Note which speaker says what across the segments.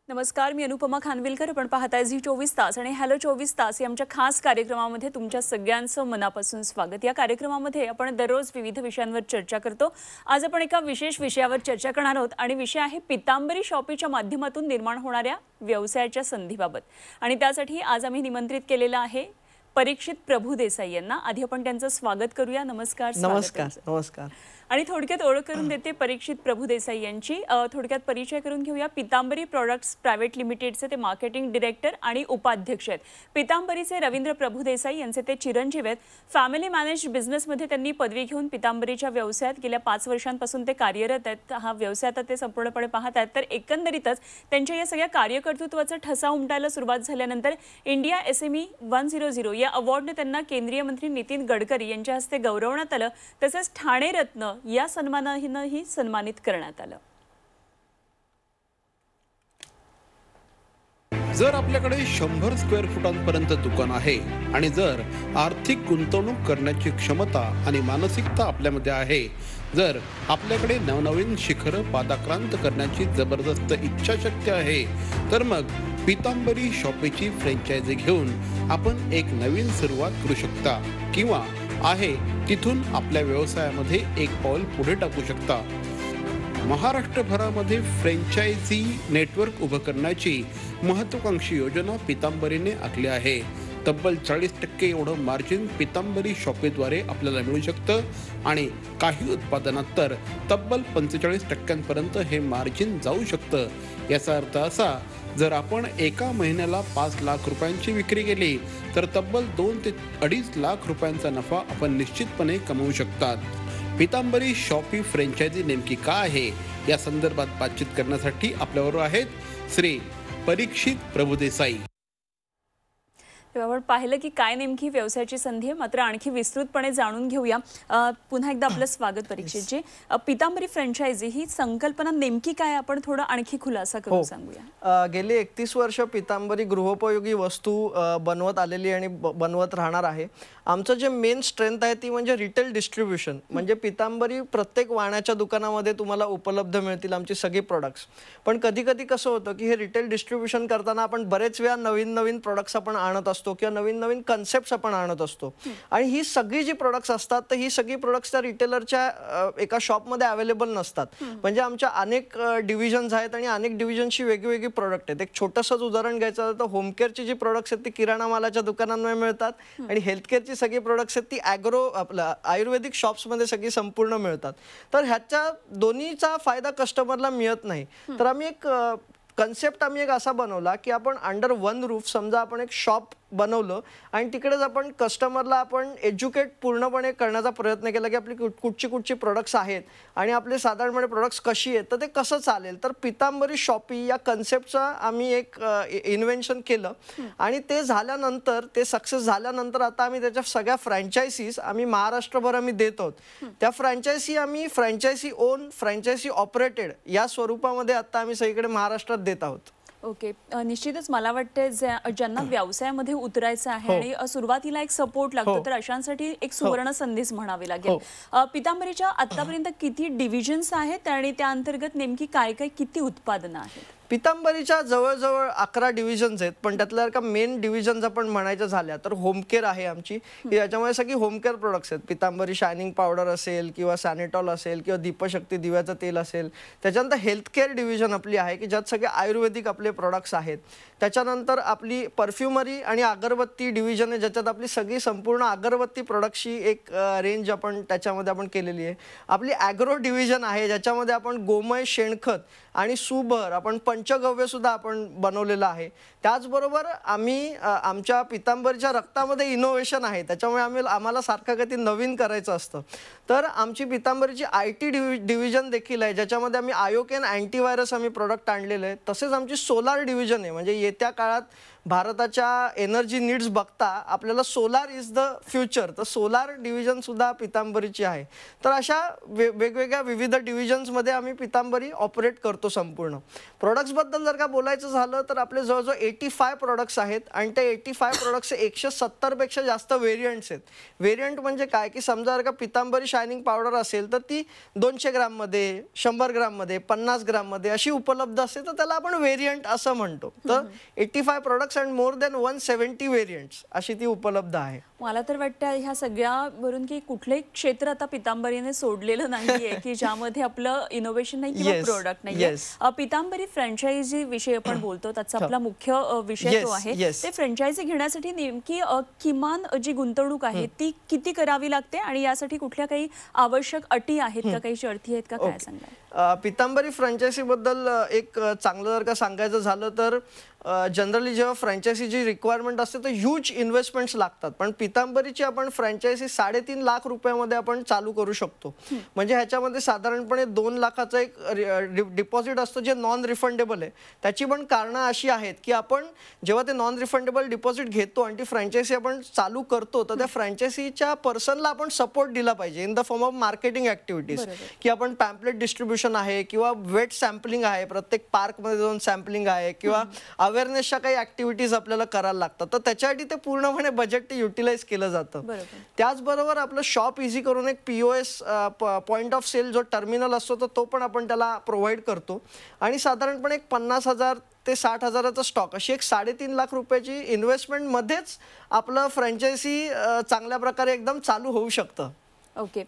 Speaker 1: नमस्कार, मी अनुपमा खानविलकर. आपण पाहताय झी 24 तास आणि हॅलो 24 तास या आमच्या खास कार्यक्रमामध्ये तुमच्या सगळ्यांचं मनापासून स्वागत. या कार्यक्रमामध्ये आपण दररोज विविध विषयांवर चर्चा करतो. आज आपण एका विशेष विषयावर चर्चा करणार आहोत आणि विषय आहे पितांबरी शॉपीच्या माध्यमातून निर्माण होणाऱ्या व्यवसायाच्या संधीबाबत. आणि त्यासाठी आज आम्ही निमंत्रित केलेलं आहे परीक्षित प्रभुदेसाई यांना. आधी आपण त्यांचं स्वागत करूया. नमस्कार.
Speaker 2: नमस्कार. नमस्कार.
Speaker 1: आणि थोडक्यात ओळख करून देते परीक्षित प्रभुदेसाई यांची. थोडक्यात परिचय करून घेऊया. पितांबरी प्रोडक्ट्स प्रायव्हेट लिमिटेडचे ते मार्केटिंग डायरेक्टर आणि उपाध्यक्ष आहेत. पितांबरीचे रवींद्र प्रभुदेसाई यांचे ते चिरंजीव आहेत. फॅमिली मॅनेज्ड बिझनेसमध्ये त्यांनी पदवी घेऊन पितांबरीच्या व्यवसायात गेल्या 5 वर्षांपासून ते कार्यरत आहेत. हा व्यवसाय आता ते संपूर्णपणे पाहत आहेत. तर एकंदरीतच त्यांच्या या सगळ्या कार्यकर्तृत्वाचा ठसा उमटायला सुरुवात झाल्यानंतर इंडिया SME 100 या अवॉर्डने त्यांना केंद्रीय मंत्री नितीन गडकरी यांच्या हस्ते गौरवण्यात आलं. तसेच ठाणे रत्न या सन्मानानेही सन्मानित करण्यात आलं.
Speaker 3: जर आपल्याकडे 100 स्क्वेअर फुटांपर्यंत दुकान आहे आणि जर आर्थिक गुंतवणूक करण्याची क्षमता आणि मानसिकता आपल्यामध्ये आहे, जर आपल्याकडे नवनवीन शिखरं पादाक्रांत करण्याची जबरदस्त इच्छाशक्ती आहे, तर मग पितांबरी शॉपीची फ्रँचायझी घेऊन आपण एक नवीन सुरुवात करू शकता किंवा आहे तिथून आपल्या व्यवसायामध्ये एक पाऊल पुढे टाकू शकता. महाराष्ट्रभरामध्ये फ्रँचायझी नेटवर्क उभं करण्याची महत्त्वाकांक्षी योजना पितांबरीने आखली आहे. तब्बल 40% एवढं मार्जिन पितांबरी शॉपीद्वारे आपल्याला मिळू शकतं आणि काही उत्पादनात तर तब्बल 45% हे मार्जिन जाऊ शकतं. याचा अर्थ असा, जर आपण एका महिन्याला 5 लाख रुपयांची विक्री केली तर तब्बल 2 ते 2.5 लाख रुपयांचा नफा आपण निश्चितपणे कमवू शकतात. पितांबरी शॉपी फ्रँचायझी नेमकी काय आहे या संदर्भात बातचीत करण्यासाठी आपल्याबरोबर आहेत श्री परीक्षित प्रभुदेसाई.
Speaker 1: आपण पाहिलं की काय नेमकी व्यवसायाची संधी आहे, मात्र आणखी विस्तृतपणे जाणून घेऊया. पुन्हा एकदा आपलं स्वागत परीक्षितजी. पितांबरी फ्रँचायझी ही संकल्पना नेमकी काय, आपण थोडं आणखी खुलासा करून सांगूया.
Speaker 2: गेली 31 वर्ष पितांबरी गृहोपयोगी वस्तू बनवत आलेली आणि बनवत राहणार आहे. आमचं जे मेन स्ट्रेंथ आहे ती म्हणजे रिटेल डिस्ट्रीब्युशन. म्हणजे पितांबरी प्रत्येक वाण्याच्या दुकानामध्ये तुम्हाला उपलब्ध मिळतील आमची सगळी प्रोडक्ट्स. पण कधी कधी कसं होतं की हे रिटेल डिस्ट्रीब्युशन करताना आपण बरेच वेळा नवीन नवीन प्रोडक्ट्स आपण आणत असतो किंवा नवीन नवीन कन्सेप्ट्स आपण आणत असतो. आणि ही सगळी जी प्रोडक्ट्स असतात तर ही सगळी प्रोडक्ट्स त्या रिटेलरच्या एका शॉपमध्ये अवेलेबल नसतात. म्हणजे आमच्या अनेक डिव्हिजन्स आहेत आणि अनेक डिव्हिजनची वेगवेगळी प्रोडक्ट आहेत. एक छोटंसंच उदाहरण घ्यायचं झालं तर होमकेअरची जी प्रोडक्ट्स आहेत ती किराणा मालाच्या दुकानांमध्ये मिळतात आणि हेल्थकेअरची सगळी प्रोडक्ट्स आहेत ती ॲग्रो आपल्या आयुर्वेदिक शॉप्समध्ये सगळी संपूर्ण मिळतात. तर ह्याच्या दोन्हीचा फायदा कस्टमरला मिळत नाही. तर आम्ही एक कन्सेप्ट एक असा बनवला की आपण अंडर वन रूफ, समजा आपण एक शॉप बनवलं आणि तिकडेच आपण कस्टमरला आपण एज्युकेट पूर्णपणे करण्याचा प्रयत्न केला की आपली कुठची प्रोडक्ट्स आहेत आणि आपले साधारणपणे प्रोडक्ट्स कशी आहेत तर ते कसं चालेल. तर पितांबरी शॉपी या कन्सेप्टचा आम्ही एक इन्व्हेन्शन केलं आणि ते झाल्यानंतर, ते सक्सेस झाल्यानंतर आता आम्ही त्याच्या सगळ्या फ्रँचायझीज आम्ही महाराष्ट्रभर आम्ही देत आहोत. त्या फ्रँचायझी आम्ही फ्रँचायझी ओन, फ्रँचायझी ऑपरेटेड या स्वरूपामध्ये आता आम्ही सगळीकडे महाराष्ट्रात देत आहोत.
Speaker 1: ओके, निश्चितच मला वाटतं ज्यांना व्यवसायामध्ये उतरायचं आहे आणि सुरुवातीला एक सपोर्ट लागतो तर अशांसाठी एक सुवर्ण संधीच म्हणावी लागेल. पितांबरीच्या आतापर्यंत किती डिव्हिजन्स आहेत आणि त्या अंतर्गत नेमकी काय काय किती उत्पादनं आहेत?
Speaker 2: पितांबरीच्या जवळजवळ 11 डिव्हिजन्स आहेत. पण त्यातल्या का मेन डिव्हिजन्स आपण म्हणायचं झाल्या तर होमकेअर आहे आमची. याच्यामध्ये सगळी होमकेअर प्रोडक्ट्स आहेत. पितांबरी शायनिंग पावडर असेल किंवा सॅनिटॉल असेल किंवा दीपशक्ती दिव्याचं तेल असेल. त्याच्यानंतर हेल्थकेअर डिव्हिजन आपली आहे की ज्यात सगळे आयुर्वेदिक आपले प्रोडक्ट्स आहेत. त्याच्यानंतर आपली परफ्युमरी आणि अगरबत्ती डिव्हिजन आहे ज्याच्यात आपली सगळी संपूर्ण अगरबत्ती प्रोडक्टची एक रेंज आपण त्याच्यामध्ये आपण केलेली आहे. आपली ॲग्रो डिव्हिजन आहे ज्याच्यामध्ये आपण गोमय, शेणखत आणि सुभर आपण पंचगव्य सुद्धा आपण बनवलेलं आहे. त्याचबरोबर आम्ही आमच्या पितांबरीच्या रक्तामध्ये इनोव्हेशन आहे, त्याच्यामुळे आम्हाला सारखं काही नवीन करायचं असतं. तर आमची पितांबरीची IT डिव्हिजन देखील आहे ज्याच्यामध्ये आम्ही आयोकेन अँटीव्हायरस आम्ही प्रोडक्ट आणलेले आहेत. तसेच आमची सोलार डिव्हिजन आहे. म्हणजे येत्या काळात भारताच्या एनर्जी नीड्स बघता आपल्याला सोलार इज द फ्युचर, तर सोलार डिव्हिजन सुद्धा पितांबरीची आहे. तर अशा वेगवेगळ्या विविध डिव्हिजन्समध्ये आम्ही पितांबरी ऑपरेट करतो. संपूर्ण प्रोडक्ट्स प्रोडक्ट्सबद्दल जर का बोलायचं झालं तर आपले जवळजवळ 85 प्रोडक्ट्स आहेत आणि त्या 85 प्रोडक्ट्सचे 170 पेक्षा जास्त व्हेरियंट्स आहेत. व्हेरियंट म्हणजे काय की समजा जर का पितांबरी शायनिंग पावडर असेल तर ती 200 ग्राममध्ये, 100 ग्राममध्ये, 50 ग्राममध्ये अशी उपलब्ध असते, तर त्याला आपण व्हेरियंट असं म्हणतो. तर 85 products and more than 170 variants अशी ती उपलब्ध आहे.
Speaker 1: मला तर वाटतं ह्या सगळ्यावरून की कुठलंही क्षेत्र आता पितांबरीने सोडलेलं नाहीये की ज्यामध्ये आपलं इनोव्हेशन नाही किंवा
Speaker 2: Yes,
Speaker 1: प्रोडक्ट नाहीये.
Speaker 2: yes.
Speaker 1: पितांबरी फ्रँचायझी विषयी आपण बोलतो, त्याचा आपला मुख्य विषय
Speaker 2: Yes,
Speaker 1: तो आहे.
Speaker 2: yes.
Speaker 1: ते फ्रँचायझी घेण्यासाठी नेमकी किमान जी गुंतवणूक आहे ती किती करावी लागते आणि यासाठी कुठल्या काही आवश्यक अटी आहेत का, काही शर्ती आहेत का, काय सांगाल?
Speaker 2: पितांबरी फ्रँचायझीबद्दल एक चांगलं जर का सांगायचं झालं तर जनरली जेव्हा फ्रँचायझीची रिक्वायरमेंट असते तर ह्यूज इन्व्हेस्टमेंट्स लागतात, पण पितांबरीची आपण फ्रँचायझी 3.5 लाख रुपयामध्ये आपण चालू करू शकतो. म्हणजे ह्याच्यामध्ये साधारणपणे 2 लाखाचं एक डिपॉझिट असतं जे नॉन रिफंडेबल आहे. त्याची पण कारणं अशी आहेत की आपण जेव्हा ते नॉन रिफंडेबल डिपॉझिट घेतो आणि ती फ्रँचायझी आपण चालू करतो तर त्या फ्रँचायझीच्या पर्सनला आपण सपोर्ट दिला पाहिजे in the form of marketing activities, की आपण पॅम्पलेट डिस्ट्रीब्युशन आहे किंवा वेट सॅम्पलिंग आहे, प्रत्येक पार्कमध्ये जाऊन सॅम्पलिंग आहे किंवा अवेअरनेसच्या काही ऍक्टिव्हिटीज आपल्याला करायला लागतात. तर त्याच्यासाठी ते पूर्णपणे बजेट युटिलाइज केलं जातं. त्याचबरोबर आपलं शॉप इझी करून एक POS पॉइंट ऑफ सेल जो टर्मिनल असतो तर तो पण आपण त्याला प्रोव्हाइड करतो आणि साधारणपणे एक 50,000 ते 60,000चा स्टॉक अशी एक 3.5 लाख रुपयाची इन्व्हेस्टमेंट मध्येच आपलं फ्रँचायझी चांगल्या प्रकारे एकदम चालू होऊ शकतं.
Speaker 1: ओके.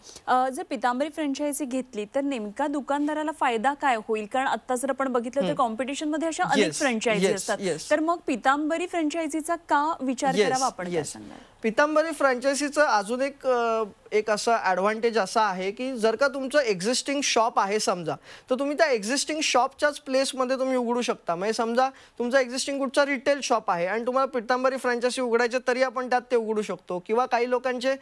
Speaker 1: जर पितांबरी फ्रँचायझी घेतली तर नेमका दुकानदाराला फायदा काय होईल? कारण आता जर आपण बघितलं तर कॉम्पिटिशन मध्ये अशा अनेक फ्रँचायझी असतात, तर मग पितांबरी फ्रँचायझीचा का विचार करावा आपण, काय सांगाल?
Speaker 2: पितांबरी फ्रँचायझीचं अजून एक असा ॲडव्हान्टेज असा आहे की जर का तुमचं एक्झिस्टिंग शॉप आहे समजा, तर तुम्ही त्या एक्झिस्टिंग शॉपच्याच प्लेसमध्ये तुम्ही उघडू शकता. म्हणजे समजा तुमचा एक्झिस्टिंग कुठचा रिटेल शॉप आहे आणि तुम्हाला पितांबरी फ्रँचायझी उघडायचे तरी आपण त्यात ते उघडू शकतो. किंवा काही लोकांचे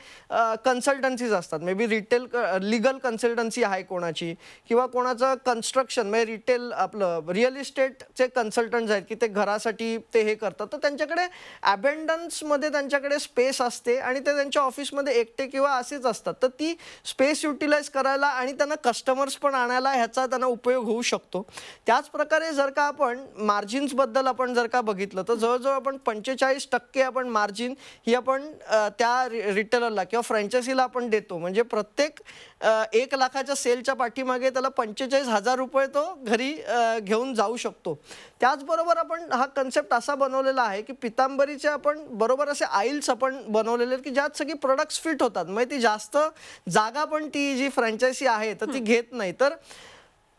Speaker 2: कन्सल्टन्सीज असतात, may be retail legal consultancy आहे कोणाची, किंवा कोणाचं कन्स्ट्रक्शन म्हणजे रिटेल आपलं रिअल इस्टेटचे कन्सल्टंट्स आहेत की ते घरासाठी ते हे करतात, तर त्यांच्याकडे अबेंडन्समध्ये त्यांच्याकडे स्पेस असते आणि ते त्यांच्या ऑफिसमध्ये एकटे किंवा असेच असतात. तर ती स्पेस युटिलाइज करायला आणि त्यांना कस्टमर्स पण आणायला ह्याचा त्यांना उपयोग होऊ शकतो. त्याच प्रकारे जर का आपण मार्जिन्सबद्दल आपण जर का बघितलं तर जवळजवळ आपण 45% आपण मार्जिन ही आपण त्या रिटेलरला किंवा फ्रँचायझीला आपण देतो. म्हणजे प्रत्येक 1 लाखाच्या सेलच्या पाठीमागे त्याला 45,000 रुपये तो घरी घेऊन जाऊ शकतो. त्याचबरोबर आपण हा कन्सेप्ट असा बनवलेला आहे की पितांबरीचे आपण बरोबर असे आईल्स आपण बनवलेले की ज्यात सगळी प्रोडक्ट्स फिट होतात. म्हणजे ती जास्त जागा पण ती जी फ्रँचायझी आहे तर ती घेत नाही. तर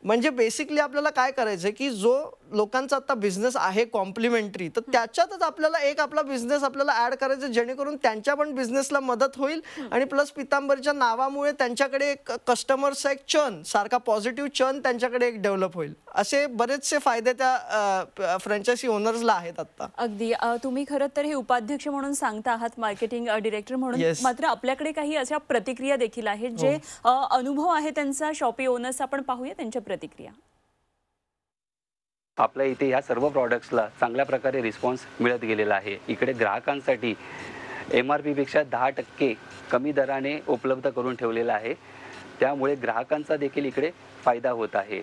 Speaker 2: म्हणजे बेसिकली आपल्याला काय करायचं की जो लोकांचा आता बिझनेस आहे कॉम्प्लिमेंटरी, तर त्याच्यातच आपल्याला एक आपला बिझनेस आपल्याला ऍड करायचा जेणेकरून त्यांच्या पण बिझनेसला मदत होईल आणि प्लस पितांबरीच्या नावामुळे त्यांच्याकडे एक कस्टमर्सचा एक चर्न सारखा पॉझिटिव्ह चर्न त्यांच्याकडे एक डेव्हलप होईल. असे बरेचसे फायदे त्या फ्रँचायझी ओनर्सला आहेत आता.
Speaker 1: अगदी. तुम्ही खरं तर हे उपाध्यक्ष म्हणून सांगता आहात, मार्केटिंग डिरेक्टर म्हणून, मात्र आपल्याकडे काही अशा प्रतिक्रिया देखील आहेत जे अनुभव आहे त्यांचा शॉपी ओनर्स, आपण पाहूया त्यांच्या प्रतिक्रिया.
Speaker 4: आपल्या इथे ह्या सर्व प्रॉडक्ट्सला चांगल्या प्रकारे रिस्पॉन्स मिळत गेलेला आहे. इकडे ग्राहकांसाठी MRP पेक्षा 10% कमी दराने उपलब्ध करून ठेवलेला आहे. त्यामुळे ग्राहकांचा देखील इकडे फायदा होत आहे.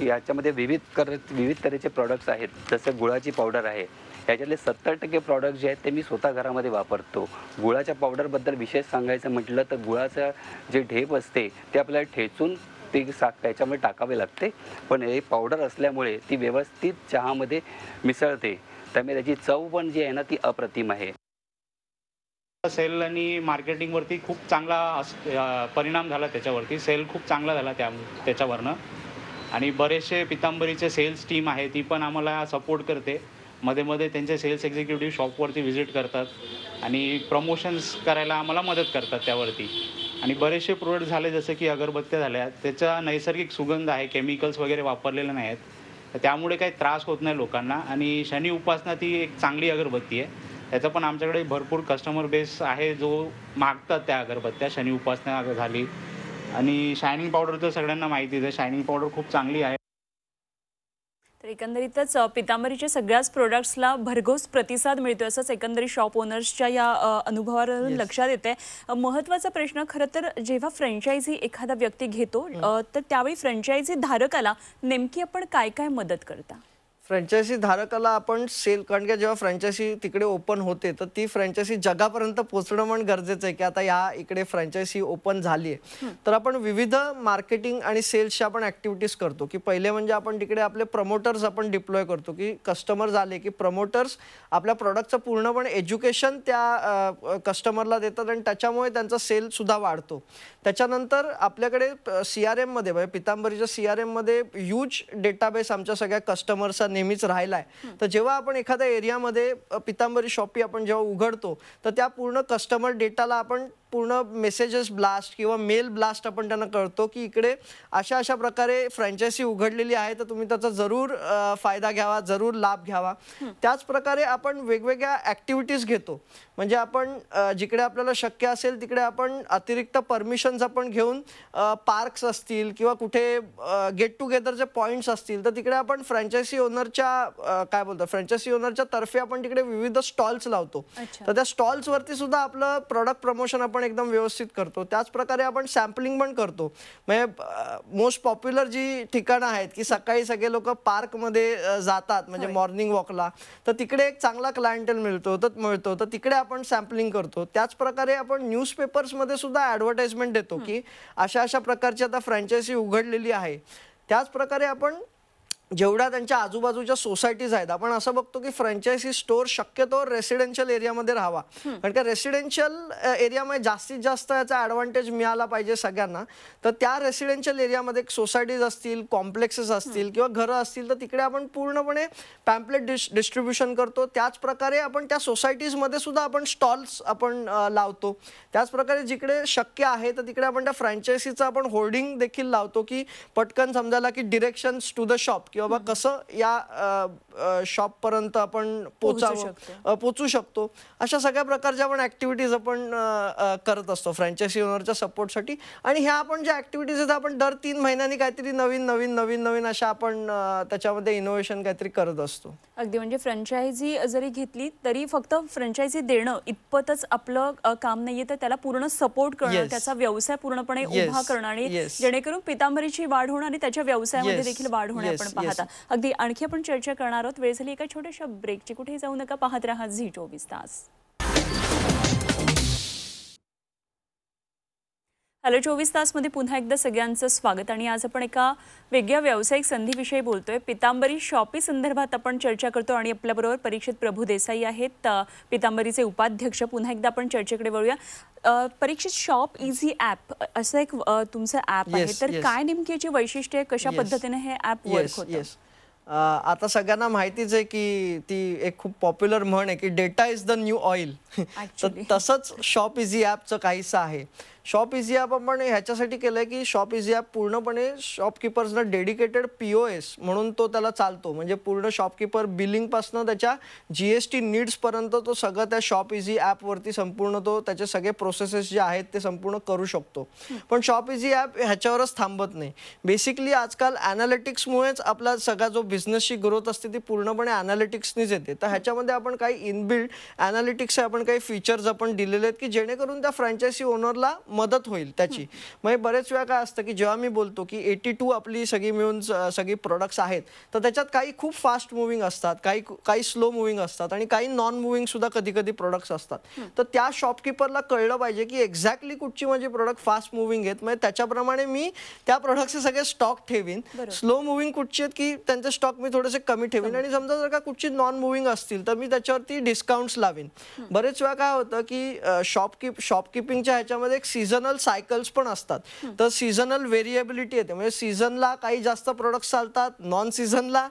Speaker 4: याच्यामध्ये विविध तऱ्हेचे प्रॉडक्ट्स आहेत. जसं गुळाची पावडर आहे, याच्यातले 70% प्रॉडक्ट जे आहेत ते मी स्वतः घरामध्ये वापरतो. गुळाच्या पावडरबद्दल विशेष सांगायचं म्हटलं तर गुळाचं जे ढेप असते ते आपल्याला ठेचून ते त्याच्यामध्ये टाकावे लागते, पण हे पावडर असल्यामुळे ती व्यवस्थित चहामध्ये मिसळते. त्यामुळे त्याची चव पण जी आहे ना ती अप्रतिम आहे.
Speaker 5: सेल आणि मार्केटिंगवरती खूप चांगला परिणाम झाला. त्याच्यावरती सेल खूप चांगला झाला त्याच्यावरनं. आणि बरेचसे पितांबरीचे सेल्स टीम आहे ती पण आम्हाला सपोर्ट करते. मध्ये मध्ये त्यांचे सेल्स एक्झिक्युटिव्ह शॉपवरती व्हिजिट करतात आणि प्रमोशन्स करायला आम्हाला मदत करतात त्यावरती. आणि बरेचसे प्रोडक्ट झाले जसं की अगरबत्त्या झाल्या, त्याचा नैसर्गिक सुगंध आहे, केमिकल्स वगैरे वापरलेले नाहीत, तर त्यामुळे काही त्रास होत नाही लोकांना. आणि शनी उपासना ती एक चांगली अगरबत्ती आहे. त्याचा पण आमच्याकडे भरपूर कस्टमर बेस आहे जो मागतात त्या अगरबत्त्या. शनी उपासना झाली आणि शायनिंग पावडर तर सगळ्यांना माहितीच आहे, शायनिंग पावडर खूप चांगली आहे.
Speaker 1: तर एकंदरीतच पितांबरीच्या सगळ्याच प्रोडक्ट्सला भरघोस प्रतिसाद मिळतोय असंच एकंदरीत शॉप ओनर्सच्या या अनुभवावरून लक्षात येते. महत्त्वाचा प्रश्न खरं तर जेव्हा फ्रँचायझी एखादा व्यक्ती घेतो तर त्यावेळी फ्रँचायझी धारकाला नेमकी आपण काय काय मदत करता?
Speaker 2: फ्रँचायझी धारकाला आपण सेल, कारण की जेव्हा फ्रँचायझी तिकडे ओपन होते तर ती फ्रँचायझी जगापर्यंत पोहोचणं पण गरजेचं आहे की आता या इकडे फ्रँचायझी ओपन झाली आहे. तर आपण विविध मार्केटिंग आणि सेल्सच्या आपण ॲक्टिव्हिटीज करतो की पहिले म्हणजे आपण तिकडे आपले प्रमोटर्स आपण डिप्लॉय करतो की कस्टमर आले की प्रमोटर्स आपल्या प्रॉडक्टचं पूर्णपणे एज्युकेशन त्या कस्टमरला देतात आणि त्याच्यामुळे त्यांचा सेलसुद्धा वाढतो. त्याच्यानंतर आपल्याकडे CRM मध्ये म्हणजे पितांबरीच्या CRM मध्ये ह्यूज डेटाबेस आमच्या सगळ्या कस्टमर्सचा नेहमीच राहिला आहे. तर जेव्हा आपण एखाद्या एरियामध्ये पितांबरी शॉपी आपण जेव्हा उघडतो तर त्या पूर्ण कस्टमर डेटाला आपण पूर्ण मेसेजेस ब्लास्ट किंवा मेल ब्लास्ट आपण त्यांना कळतो की इकडे अशा अशा प्रकारे फ्रँचायझी उघडलेली आहे तर तुम्ही त्याचा जरूर फायदा घ्यावा, जरूर लाभ घ्यावा. त्याच प्रकारे आपण वेगवेगळ्या ॲक्टिव्हिटीज घेतो. म्हणजे आपण जिकडे आपल्याला शक्य असेल तिकडे आपण अतिरिक्त परमिशन्स आपण घेऊन पार्क्स असतील किंवा कुठे गेट टुगेदरचे पॉईंट्स असतील तर तिकडे आपण फ्रँचायझी ओनरच्या काय बोलतो फ्रँचायझी ओनरच्या तर्फे आपण तिकडे विविध स्टॉल्स लावतो. तर त्या स्टॉल्सवरती सुद्धा आपलं प्रॉडक्ट प्रमोशन आपण एकदम व्यवस्थित करतो. त्याच प्रकारे आपण सॅम्पलिंग पण करतो. म्हणजे मोस्ट पॉप्युलर जी ठिकाणं आहेत की सकाळी सगळे लोक पार्कमध्ये जातात म्हणजे मॉर्निंग वॉकला, तर तिकडे एक चांगला क्लायंटेल मिळतो तर तिकडे आपण सॅम्पलिंग करतो. त्याच प्रकारे आपण न्यूजपेपर्समध्ये सुद्धा ॲडव्हर्टाइजमेंट देतो की अशा अशा प्रकारची आता फ्रँचायझी उघडलेली आहे. त्याच प्रकारे आपण जेवढ्या त्यांच्या आजूबाजूच्या सोसायटीज आहेत आपण असं बघतो की फ्रँचायझी स्टोअर शक्यतो रेसिडेन्शियल एरियामध्ये राहावा, कारण का रेसिडेन्शियल एरियामध्ये जास्तीत जास्त याचा ॲडव्हान्टेज मिळाला पाहिजे सगळ्यांना. तर त्या रेसिडेन्शियल एरियामध्ये सोसायटीज असतील, कॉम्प्लेक्सेस असतील किंवा घरं असतील तर तिकडे आपण पूर्णपणे पॅम्पलेट डिस्ट्रीब्युशन करतो. त्याच प्रकारे आपण त्या सोसायटीजमध्ये सुद्धा आपण स्टॉल्स आपण लावतो. त्याच प्रकारे जिकडे शक्य आहे तर तिकडे आपण त्या फ्रँचायझीचं आपण होर्डिंग देखील लावतो की पटकन समजायला की डिरेक्शन्स टू द शॉप की बाबा कसं या शॉपपर्यंत आपण पोचू शकतो. अशा सगळ्या प्रकारच्या आपण ॲक्टिव्हिटीज आपण करत असतो फ्रँचायझी ओनरच्या सपोर्टसाठी. आणि ह्या आपण ज्या ॲक्टिव्हिटीज आहेत आपण दर 3 महिन्यांनी काहीतरी नवीन अशा आपण त्याच्यामध्ये इनोव्हेशन काहीतरी करत असतो.
Speaker 1: अगदी म्हणजे फ्रँचायझी जरी घेतली तरी फक्त फ्रँचायझी देणं इतपतच आपलं काम नाहीये, तर त्याला पूर्ण सपोर्ट करणं, त्याचा व्यवसाय पूर्णपणे उभा करणं आणि जेणेकरून पितांबरीची वाढ होणं आणि त्याच्या व्यवसायामध्ये देखील वाढ होणे आपण पाहता. अगदी आणखी आपण चर्चा करणार आहोत. वेळ झाली एका छोट्याशा ब्रेकची. कुठेही जाऊ नका, पाहत रहा झी24 तास. हॅलो 24 तासमध्ये पुन्हा एकदा सगळ्यांचं स्वागत. आणि आज आपण एका वेगळ्या व्यावसायिक संधीविषयी बोलतोय. पितांबरी शॉपी संदर्भात आपण चर्चा करतो आणि आपल्याबरोबर परीक्षित प्रभुदेसाई आहेत, पितांबरीचे उपाध्यक्ष. पुन्हा एकदा आपण चर्चेकडे वळूया. परीक्षित शॉप इझी ॲप असं एक तुमचं ॲप आहे, तर काय नेमकी याची वैशिष्ट्ये, कशा पद्धतीने हे ॲप वर्क होतं?
Speaker 2: आता सगळ्यांना माहितीच आहे की ती एक खूप पॉप्युलर म्हण आहे की data is the new oil. तसंच शॉप इझी ॲपचं काहीसं आहे. शॉप इझी ॲप आपण ह्याच्यासाठी केलं आहे की शॉप इझी ॲप पूर्णपणे शॉपकीपर्सना डेडिकेटेड POS म्हणून तो त्याला चालतो. म्हणजे पूर्ण शॉपकीपर बिलिंगपासून त्याच्या GST नीड्सपर्यंत तो सगळं त्या शॉप इझी ॲपवरती संपूर्ण तो त्याचे सगळे प्रोसेसेस जे आहेत ते संपूर्ण करू शकतो. पण शॉप इझी ॲप ह्याच्यावरच थांबत नाही. बेसिकली आजकाल ॲनालिटिक्समुळेच आपला सगळा जो बिझनेसची ग्रोथ असते ती पूर्णपणे ॲनालिटिक्सनीच येते. तर ह्याच्यामध्ये आपण काही इनबिल्ड ॲनालिटिक्स आपण काही फीचर्स आपण दिलेले आहेत की जेणेकरून त्या फ्रँचायझी ओनरला मदत होईल त्याची. म्हणजे बरेच वेळा काय असतं की जेव्हा मी बोलतो की 82 आपली सगळी मिळून सगळी प्रोडक्ट्स आहेत तर त्याच्यात काही खूप फास्ट मुव्हिंग असतात, काही स्लो मुव्हिंग असतात आणि काही नॉन मुव्हिंग सुद्धा कधी कधी प्रोडक्ट्स असतात. तर त्या शॉपकीपरला कळलं पाहिजे की एक्झॅक्टली कुठची माझी प्रोडक्ट फास्ट मुव्हिंग आहेत, म्हणजे त्याच्याप्रमाणे मी त्या प्रोडक्टचे सगळे स्टॉक ठेवीन. स्लो मुव्हिंग कुठची आहेत की त्यांचे स्टॉक मी थोडेसे कमी ठेवीन आणि समजा जर का कुठची नॉन मुव्हिंग असतील तर मी त्याच्यावरती डिस्काउंट्स लावीन. बरेच वेळा काय होतं की शॉपकीपिंगच्या ह्याच्यामध्ये एक सीझनल सायकल्स पण असतात. तर सीझनल व्हेरिएबिलिटी येते. म्हणजे सीझनला काही जास्त प्रोडक्ट्स चालतात, नॉन सीझनला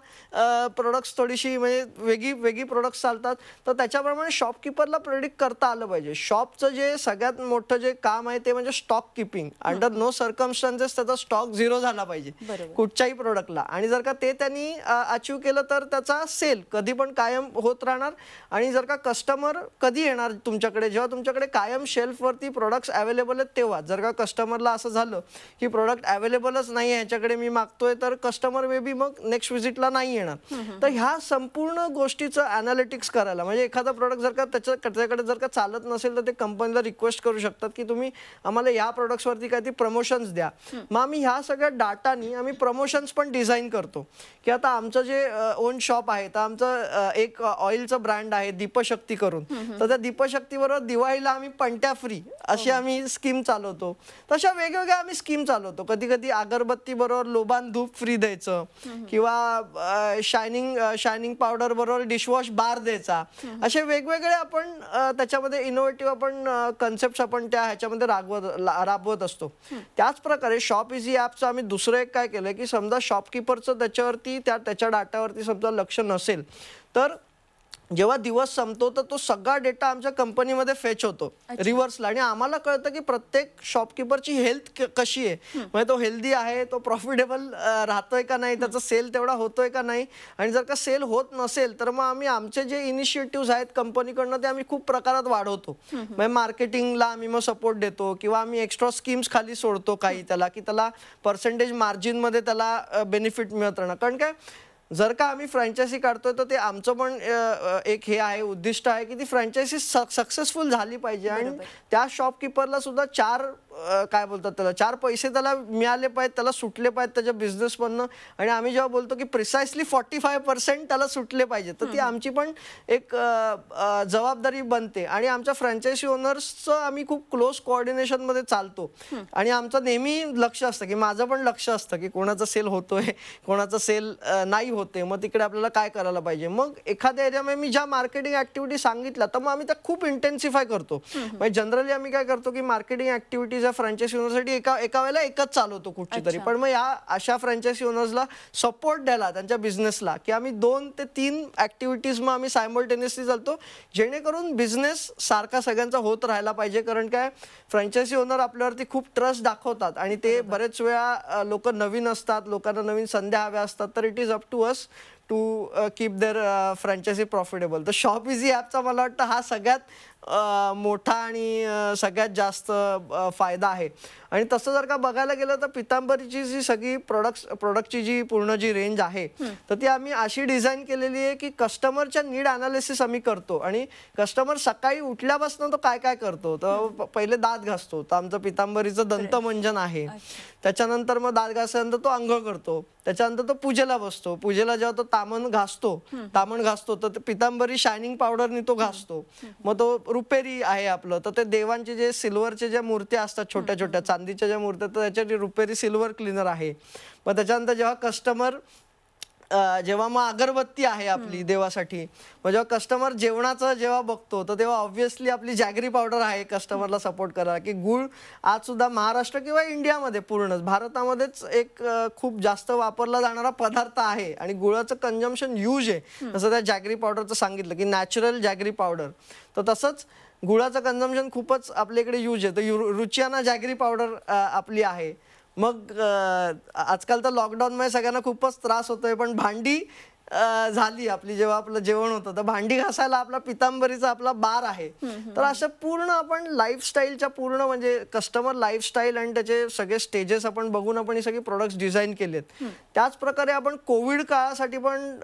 Speaker 2: प्रोडक्ट्स थोडीशी म्हणजे वेगळी प्रोडक्ट्स चालतात. तर त्याच्याप्रमाणे शॉपकीपरला प्रेडिक्ट करता आलं पाहिजे. शॉपचं जे सगळ्यात मोठं जे काम आहे ते म्हणजे stock keeping. Under no circumstances त्याचा स्टॉक 0 झाला पाहिजे कुठच्याही प्रोडक्टला. आणि जर का ते त्यांनी अचीव केलं तर त्याचा सेल कधी पण कायम होत राहणार. आणि जर का कस्टमर कधी येणार तुमच्याकडे, जेव्हा तुमच्याकडे कायम शेल्फवरती प्रोडक्ट्स अवेलेबल आहेत करेल तेव्हा. जर का कस्टमरला असं झालं की प्रोडक्ट अवेलेबलच नाही आहे ह्याच्याकडे मी मागतोय, तर कस्टमर मे बी मग नेक्स्ट व्हिजिटला नाही येणार. तर ह्या संपूर्ण गोष्टीचं अनालिटिक्स करायला, म्हणजे एखादा प्रोडक्ट जर का त्याच्याकडे जर का चालत नसेल तर ते कंपनीला रिक्वेस्ट करू शकतात की तुम्ही आम्हाला या प्रोडक्ट्सवरती काही प्रमोशन्स द्या. मग आम्ही ह्या सगळ्या डाटानी आम्ही प्रमोशन्स पण डिझाईन करतो की आता आमचं जे ओन शॉप आहे, तर आमचं एक ऑइलचं ब्रँड आहे दीपशक्ती करून, तर त्या दीपशक्तीबरोबर दिवाळीला आम्ही पंट्या फ्री अशी आम्ही स्कीम चालवतो. तशा वेगवेगळ्या आम्ही स्कीम चालवतो. कधी कधी अगरबत्ती बरोबर लोबान धूप फ्री द्यायचं, किंवा शायनिंग पावडर बरोबर डिशवॉश बार द्यायचा. असे वेगवेगळे आपण त्याच्यामध्ये इनोव्हेटिव्ह आपण कन्सेप्ट आपण त्या ह्याच्यामध्ये राबवत असतो. त्याच प्रकारे शॉप इझी ॲपचं आम्ही दुसरं एक काय केलं की समजा शॉपकीपरचं त्याच्यावरती त्याच्या डाटावरती समजा लक्ष नसेल, तर जेव्हा दिवस संपतो तर तो सगळा डेटा आमच्या कंपनीमध्ये फेच होतो रिव्हर्सला, आणि आम्हाला कळतं की प्रत्येक शॉपकीपरची हेल्थ कशी आहे. म्हणजे तो हेल्दी आहे, तो प्रॉफिटेबल राहतोय का नाही, त्याचा सेल तेवढा होतोय का नाही. आणि जर का सेल होत नसेल तर मग आम्ही आमचे जे इनिशिएटिव्ह आहेत कंपनीकडनं ते आम्ही खूप प्रकारात वाढवतो. म्हणजे मार्केटिंगला आम्ही मग सपोर्ट देतो, किंवा आम्ही एक्स्ट्रा स्कीम्स खाली सोडतो काही त्याला, की त्याला पर्सेंटेज मार्जिनमध्ये त्याला बेनिफिट मिळत राहणार. कारण काय, जर का आम्ही फ्रँचायझी काढतोय तर ते आमचं पण एक हे आहे, उद्दिष्ट आहे की ती फ्रँचायझी सक्सेसफुल झाली पाहिजे, आणि त्या शॉपकीपरला सुद्धा काय बोलतात त्याला, 4 पैसे त्याला मिळाले पाहिजेत, त्याला सुटले पाहिजेत त्याच्या बिझनेसमधनं. आणि आम्ही जेव्हा बोलतो की प्रिसाइसली 45% त्याला सुटले पाहिजे, तर ती आमची पण एक जबाबदारी बनते. आणि आमच्या फ्रँचायझी ओनर्सचं आम्ही खूप क्लोज कोऑर्डिनेशनमध्ये चालतो, आणि आमचं नेहमी लक्ष असतं की माझं पण लक्ष असतं की कोणाचा सेल होतोय, कोणाचा सेल नाही होते, मग तिकडे आपल्याला काय करायला पाहिजे. मग एखाद्या एरियामध्ये मी ज्या मार्केटिंग ऍक्टिव्हिटी सांगितल्या तर मग आम्ही त्या खूप इंटेन्सिफाय करतो. म्हणजे जनरली आम्ही काय करतो की मार्केटिंग ऍक्टिव्हिटीज या फ्रँचायझी ओनरसाठी एका वेळेला एकच चालवतो कुठची तरी, पण मग या अशा फ्रँचायझी ओनर्सला सपोर्ट द्यायला त्यांच्या बिझनेसला की आम्ही 2 ते 3 ऍक्टिव्हिटीज मग आम्ही सायमल्टेनियसली चालतो, जेणेकरून बिझनेस सारखा सगळ्यांचा होत राहायला पाहिजे. कारण काय, फ्रँचायझी ओनर आपल्यावरती खूप ट्रस्ट दाखवतात, आणि ते बरेच वेळा लोक नवीन असतात, लोकांना नवीन संधी हव्या असतात, तर it is up to us to keep their franchise profitable. तर शॉप इझी ॲपचा मला वाटतं हा सगळ्यात मोठा आणि सगळ्यात जास्त फायदा आहे. आणि तसं जर का बघायला गेलं तर पितांबरीची जी सगळी प्रोडक्टची जी पूर्ण जी रेंज आहे, तर ती आम्ही अशी डिझाईन केलेली आहे की कस्टमरच्या नीड अनालिसिस आम्ही करतो. आणि कस्टमर सकाळी उठल्यापासून तो काय काय करतो, तर पहिले दात घासतो, तर आमचं पितांबरीचं दंतमंजन आहे. त्याच्यानंतर मग दात घासल्यानंतर तो आंघोळ करतो, त्याच्यानंतर तो पूजेला बसतो. पूजेला जेव्हा तो तामण घासतो तर पितांबरी शायनिंग पावडरनी तो घासतो. मग तो रुपेरी आहे आपलं, तर ते देवांचे जे सिल्वरचे ज्या मूर्त्या असतात छोट्या छोट्या चांदीच्या ज्या मूर्त्या, तर त्याच्यात रुपेरी सिल्वर क्लीनर आहे. मग त्याच्यानंतर जेव्हा कस्टमर जेव्हा मग अगरबत्ती आहे आपली देवासाठी, मग जेव्हा कस्टमर जेवणाचं जेव्हा बघतो तर तेव्हा ऑब्व्हियसली आपली जॅगरी पावडर आहे कस्टमरला सपोर्ट करायला. की गुळ आज सुद्धा महाराष्ट्र किंवा इंडियामध्ये पूर्णच भारतामध्येच एक खूप जास्त वापरला जाणारा पदार्थ आहे, आणि गुळाचं कन्झम्पशन ह्यूज आहे. जसं त्या जॅगरी पावडरचं सांगितलं की नॅचरल जॅगरी पावडर, तर तसंच गुळाचं कन्झम्पशन खूपच आपल्या इकडे यूज आहे. तर रुचियाना जॅगरी पावडर आपली आहे. मग आजकाल तर लॉकडाऊनमुळे सगळ्यांना खूपच त्रास होतोय, पण भांडी झाली आपली, जेव्हा आपलं जेवण होतं तर भांडी घासायला आपला पितांबरीचा आपला बार आहे. तर अशा पूर्ण आपण लाईफस्टाईलच्या पूर्ण म्हणजे कस्टमर लाईफस्टाईल आणि त्याचे सगळे स्टेजेस आपण बघून आपण ही सगळी प्रोडक्ट्स डिझाईन केलेत. त्याच प्रकारे आपण कोविड काळासाठी पण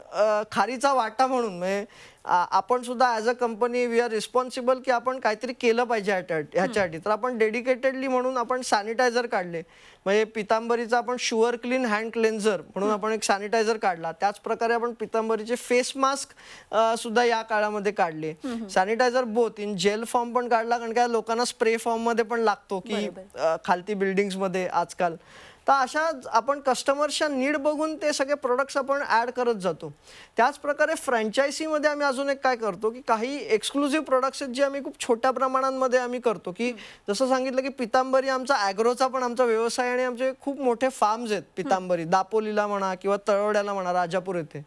Speaker 2: खारीचा वाटा म्हणून म्हणजे आपण सुद्धा as a company we are responsible की आपण काहीतरी केलं पाहिजे ह्याच्यासाठी. तर आपण डेडिकेटेडली म्हणून आपण सॅनिटायझर काढले. म्हणजे पितांबरीचा आपण शुअर क्लीन हँड क्लेन्झर म्हणून आपण एक सॅनिटायझर काढला. त्याच प्रकारे आपण पितांबरीचे फेस मास्क सुद्धा या काळामध्ये काढले. Sanitiser both in gel form पण काढला, कारण काय लोकांना स्प्रे फॉर्म मध्ये पण लागतो की खालती बिल्डिंग्स मध्ये आजकाल. तर अशा आपण कस्टमरच्या नीड बघून ते सगळे प्रोडक्ट्स आपण ॲड करत जातो. त्याच प्रकारे फ्रँचायझीमध्ये आम्ही अजून एक काय करतो की काही एक्सक्लुझिव्ह प्रोडक्ट्स आहेत जे आम्ही खूप छोट्या प्रमाणांमध्ये आम्ही करतो. की जसं सांगितलं की पितांबरी आमचा ॲग्रोचा पण आमचा व्यवसाय, आणि आमचे खूप मोठे फार्म्स आहेत पितांबरी, दापोलीला म्हणा किंवा तळवड्याला म्हणा, राजापूर येथे.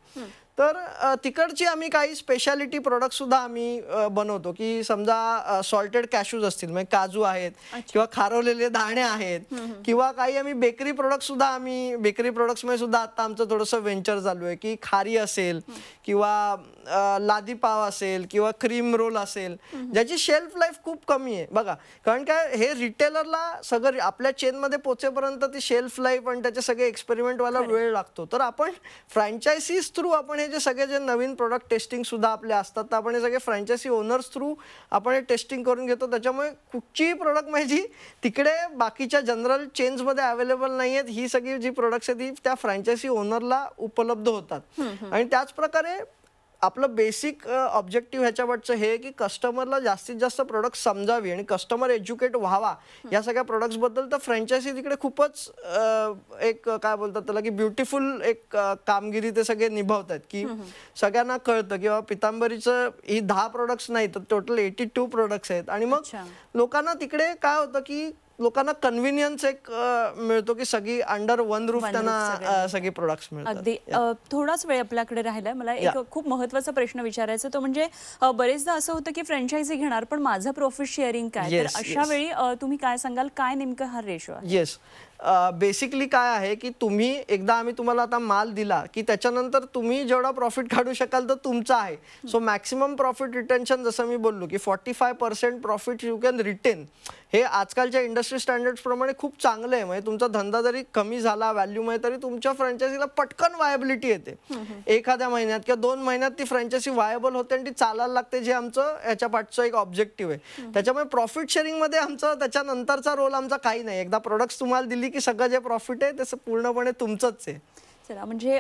Speaker 2: तर तिकडची आम्ही काही स्पेशालिटी प्रोडक्ट सुद्धा आम्ही बनवतो, की समजा सॉल्टेड कॅशूज असतील, म्हणजे काजू आहेत किंवा खारवलेले दाणे आहेत, किंवा काही आम्ही बेकरी प्रोडक्ट सुद्धा आम्ही बेकरी प्रोडक्ट्स मध्ये सुद्धा आता आमचं थोडंसं व्हेंचर चालू आहे, की खारी असेल किंवा लादी पाव असेल किंवा क्रीम रोल असेल, ज्याची शेल्फ लाईफ खूप कमी आहे बघा. कारण काय, हे रिटेलरला सगळं आपल्या चेनमध्ये पोहोचेपर्यंत ती शेल्फ लाईफ आणि त्याचे सगळे एक्सपेरिमेंट व्हायला वेळ लागतो. तर आपण फ्रँचायझीज थ्रू आपण हे जे सगळे जे नवीन प्रोडक्ट टेस्टिंग सुद्धा आपले असतात, तर आपण हे सगळे फ्रँचायझी ओनर्स थ्रू आपण हे टेस्टिंग करून घेतो. त्याच्यामुळे कुठचीही प्रोडक्ट म्हणजे तिकडे बाकीच्या जनरल चेन्समध्ये अवेलेबल नाही आहेत, ही सगळी जी प्रोडक्ट्स आहेत ती त्या फ्रँचायझी ओनरला उपलब्ध होतात. आणि त्याच प्रकारे आपलं बेसिक ऑब्जेक्टिव्ह ह्याच्यावरचं हे की कस्टमरला जास्तीत जास्त प्रोडक्ट समजावी आणि कस्टमर एज्युकेट व्हावा या सगळ्या प्रोडक्ट्सबद्दल. तर फ्रँचायझी तिकडे खूपच एक काय बोलतात त्याला की ब्युटिफुल एक कामगिरी ते सगळे निभावतात, की सगळ्यांना कळतं किंवा पितांबरीचं ही 10 प्रोडक्ट्स नाही तर टोटल 82 प्रोडक्ट्स आहेत. आणि मग लोकांना तिकडे काय होतं की लोकांना कन्व्हिनियन्स एक मिळतो की सगळी अंडर वन रूफ त्यांना सगळी प्रोडक्ट्स मिळतात.
Speaker 1: अगदी. थोडाच वेळ आपल्याकडे राहिलाय, मला एक खूप महत्त्वाचा प्रश्न विचारायचा, तो म्हणजे बरेचदा असं होतं की फ्रँचायझी घेणार पण माझं प्रॉफिट शेअरिंग काय, तर अशा वेळी तुम्ही काय सांगाल, काय नेमकं हा रेशो आहे?
Speaker 2: येस, बेसिकली काय आहे की तुम्ही एकदा आम्ही तुम्हाला आता माल दिला की त्याच्यानंतर तुम्ही जेवढा प्रॉफिट काढू शकाल तो तुमचा आहे. सो मॅक्सिमम प्रॉफिट रिटेन्शन, जसं मी बोललो की 45% प्रॉफिट यू कॅन रिटेन, हे आजकालच्या इंडस्ट्री स्टँडर्ड्स प्रमाणे खूप चांगलं आहे. म्हणजे तुमचा धंदा जरी कमी झाला व्हॅल्यूमध्ये तरी तुमच्या फ्रँचायझीला पटकन वायबिलिटी येते. एखाद्या महिन्यात किंवा 2 महिन्यात ती फ्रँचायझी वायबल होते आणि ती चालायला लागते, जे आमचं याच्या पाठचं एक ऑब्जेक्टिव्ह आहे. त्याच्यामुळे प्रॉफिट शेअरिंगमध्ये आमचं त्याच्यानंतरचा रोल आमचा काही नाही. एकदा प्रोडक्ट्स तुम्हाला दिली की सगळं जे प्रॉफिट आहे ते पूर्णपणे तुमचंच आहे.
Speaker 1: चला, म्हणजे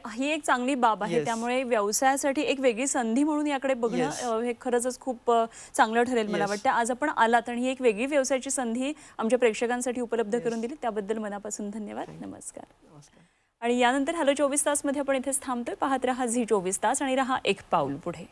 Speaker 1: ही एक चांगली बाब आहे. त्यामुळे व्यवसायासाठी एक वेगळी संधी म्हणून याकडे बघणं हे खरंच खूप चांगलं ठरेल मला वाटतं. आज आपण आलात आणि ही एक वेगळी व्यवसायाची संधी आमच्या प्रेक्षकांसाठी उपलब्ध करून दिली, त्याबद्दल मनापासून धन्यवाद. नमस्कार. आणि यानंतर हॅलो 24 तास मध्ये आपण इथेच थांबतोय. पाहत रहा झी 24 तास आणि रहा एक पाऊल पुढे.